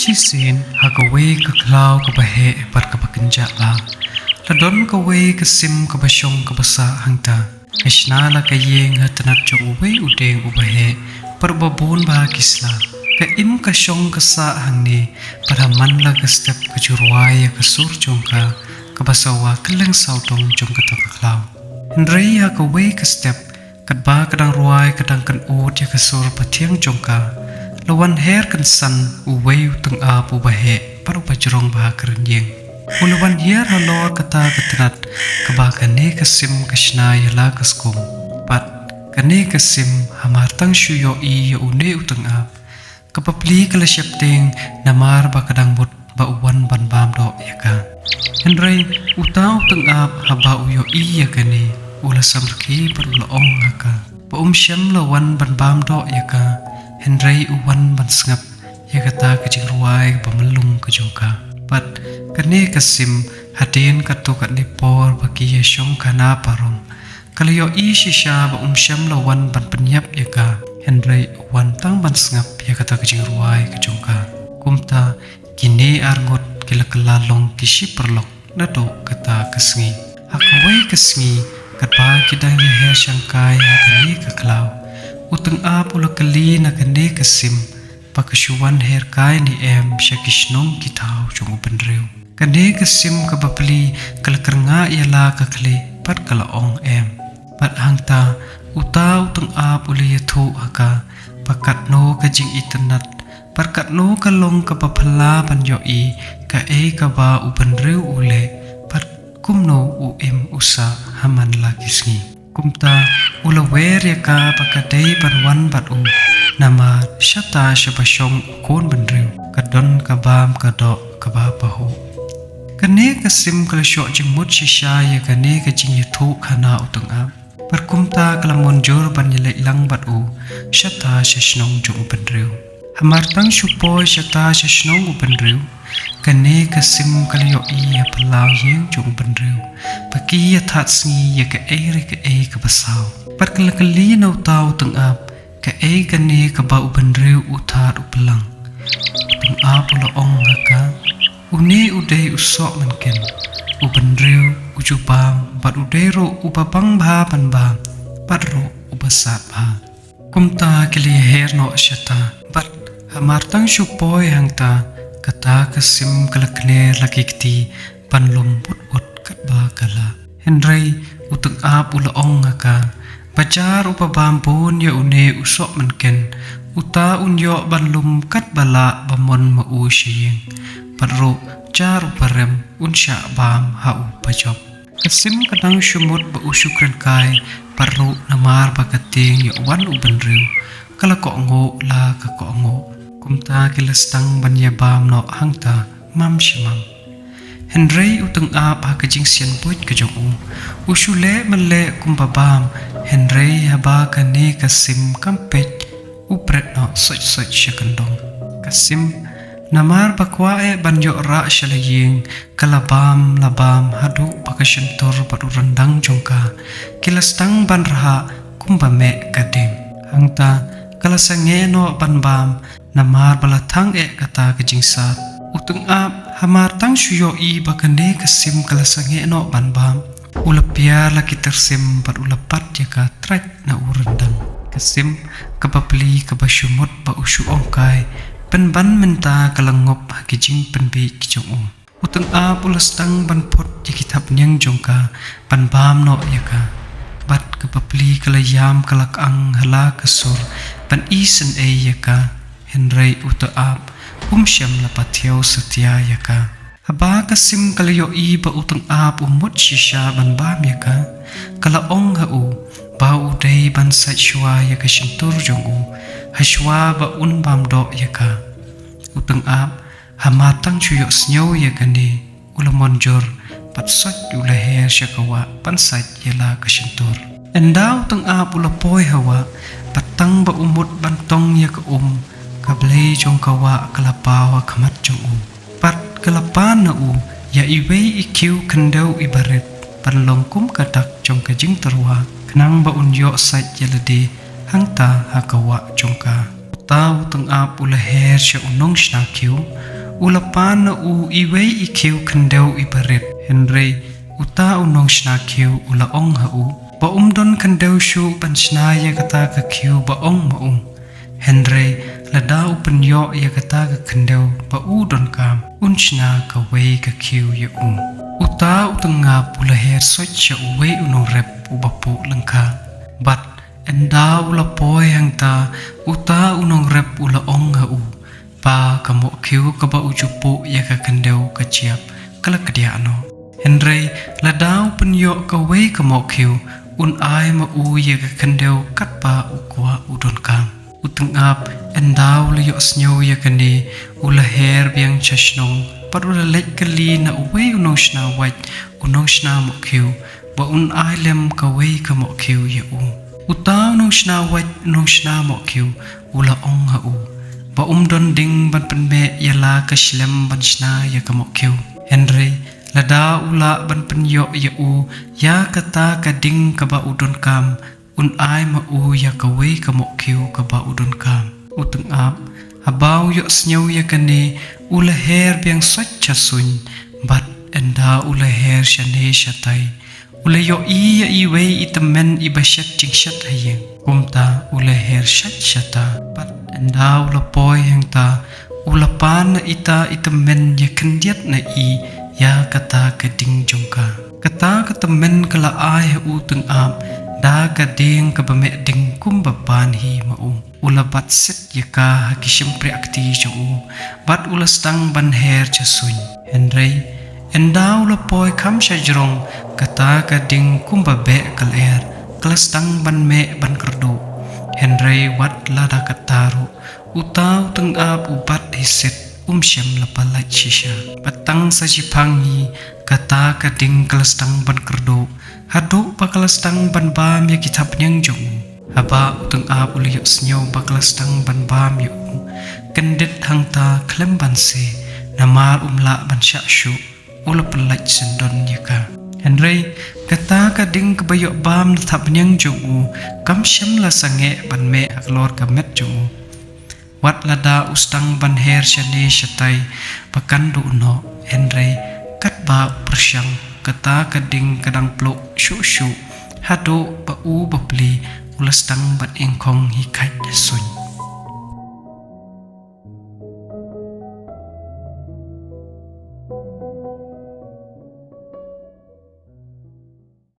Chisin hagawe ka klaw ka bahe par ka pakinja la. Ladon ka we ka sim ka basyong ka basa hangta. Kashna la ka yeng hatanat jong uwe udeng ubahe par babon ba kisla. Ka im ka syong ka sa hangni para man la ka step ka jurwaya ka sur jong ka basawa keleng sautong jong ka klaw. Henry hagawe ka step kat ba kadang ruai kadang kan ut ya ka sur patiang jong ka. Lawan her kan san uway utang apu bahe paru pajrong bah kerenyeng. Ulawan hier halor kata ketenat kaba kane kasim kasna yala kaskum. Pat kane kasim hamartang shuyo I ya une utang ap. Kapapli kala syapteng namar ba kadang bot ba uwan ban bam do yaka. Henry utang utang ap haba uyo I ya kane ula samrki perula ong haka. Ba syam lawan ban bam do yaka. Henry uwan ban sengap ya kata kecing ruai bamelung kejongka. Pat kane kasim hadin katu kat nipor bagi ya syong kana parong. Kalau yo I shisha ba syam lawan ban penyap ya ka. Henry uwan tang ban sengap ya kata kecing ruai kejongka. Kumta kini argot kila kelalong kisi perlok nado kata kesengi. Hakawai kesengi kat ba kidang ya her syangkai hakani keklau. Utang ap ula kali na kane kasim pakasyuan her kai ni em syakishnong kitau jong upenreu. Kane kasim kabapli kalakernga yala kakali pat kalaong em. Pat hangta uta utang ap ula yathu haka pakat no kajing internet parkat no kalong kapapala banyo I ka kaba upenreu ule pat kumno em usa haman lakisngi. Kumta ula wer ya ka pakadai banwan batu nama syata syabasyong ukon benreu kadon kabam kadok kababahu. Kane kasim kalasyok jengmut shisha ya kane kajing yathu kana utang ap. Perkumta kalamonjur ban yelek lang batu syata syashnong jong benreu. Hamartang syupoy syata syashnong benreu. Kane kasim kalayo I ya pelau yang jong benreu. Bagi ya tat sengi ya ke basau. Perkelakali nau tau teng ap ke kane ke bau benreu utat upelang. Teng ap ula ong haka une udai usok menken. Ubenreu ujubam bat udero ubabang bah ban bam bat ro ubasat bah. Kumta kili her no syata bat hamartang syupoy hangta kata kasim kalakner laki kiti panlum put kat bakala. Henry utang ap ula ong haka bajar upabampun ya une usok menken uta unyo banlum kat bala bamon mau syeng padro jar uparem unsya bam hau pajob. Kasim kadang syumut ba usukran kai parro namar bakating ya wan ubenreu kala ko ngo la ka ko ngo. Kumta kilastang banyabam no hangta mam shimam. Henry utang ap hakajing sian puit kajong usule mele kumbabam. Henry haba kane kasim kampet upret no soch syakandong. Kasim namar bakwae banyo ra shalaying kalabam labam hadu bakasyantor padu rendang jongka kilastang banraha kumbame kading. Hangta kalasange no banbam namar balatang kata kejingsat. Utang ap hamar tang syuyo I bakane kasim kalasange no banbam. Ulapia laki tersim pat ulapat ya ka trek na urendang. Kasim kabapli kabasyumot ba usyu ongkai penban menta kalangop hakijing penbi kijong Utang ap ulastang banpot ya kitab nyang jongka banbam no ya ka. Bat kabapli kalayam kalakang hala kasur ban isen ya ka. Henry uta ap syam lapatyaw setia ya ka. Haba kasim kalayo I ba utang ap umut shisha ban bam ya ka. Kalaong hau ba uday ban sat shwa ya ka shintur jong hashwa ba bam do ya ka. Utang ap hamatang chuyok snyaw ya ka ni ulamonjor patsat ulaher syakawa pansat yala ka shintur. Enda utang ap ulapoy hawa patang ba umut bantong ya ka kablay jong kawa kalapawa kamat jong pat kalapan na ya iway ikiw kandaw ibaret panlongkum kadak jong kajing terwa kenang ba unyo sat yalade hangta hakawa jong ka. Tau teng ap ula her sya unong shnakiw ulapan na iway ikiw kandaw ibarit Henry uta unong shnakiw ulaong hau baumdon kandaw syu pansnaya kata kakiw baong maung Henry ladau penyo ya kata kandaw baudon kam unshna kaway kakiw ya uta utengah pulaher socha uway unong rep ubapu lengka bat enda ulapoy hang ta uta unong rep ulaong hau pa kamu kiu kaba ujupu ya ka kendau kaciap kala kediano Henry ladau penyo kawai kamu kiu un ai ma u ya ka kendau kat pa ukwa udon kam uteng ap endau liyok snyo ya kani ulaher biang chashnong padula lek kali na uwai unong shna waj unong shna mo kiu ba un ai lem kawai kamu kiu ya uta unong shna waj unong shna mo kiu ula ong ha ba don ding ban penbe yala kashlem ban shna ya kamokyu Henry lada ula ban penyo ya ya kata kading kaba udon kam un ai ma ya kawe kamokyu kaba udon kam uteng ap abau yo snyaw ya kane ula her biang sacha sun bat enda ula her shane shatai ula yo ya iwe itamen ibashat jingshat hayeng kumta ula her shat shata bat enda ula poy hang ta ulapan na ita itamen ya kendiat na ya kata kading jongka kata katamen kala ai uteng ap da kading kabame ding kumbapan hi mau ula bat set ya ka hakishim preakti jo bat ula stang ban her chasuny Henry enda ula poy kam shajrong kata kading kumbabe kaler klastang ban me ban kerdo Henry wat lada kataru utau teng ap ubat hiset syam lapalai shisha batang sajipangi kata kading klastang ban kerdo hado baklastang ban bam ya kitab nyang jong haba uteng ap uliyok snyo baklastang ban bam yu kendet hangta klemban se namar umla ban syakshu ula pelaj sendon yaka Henry kata kading kebayok bam tetap nyang jong kam syam la sange ban me aklor kamet jong wat lada ustang ban her shane shatai pakandu no Henry kat ba persyang kata kading kadang plok syu hado ba bapli ulastang ban engkong hikat sun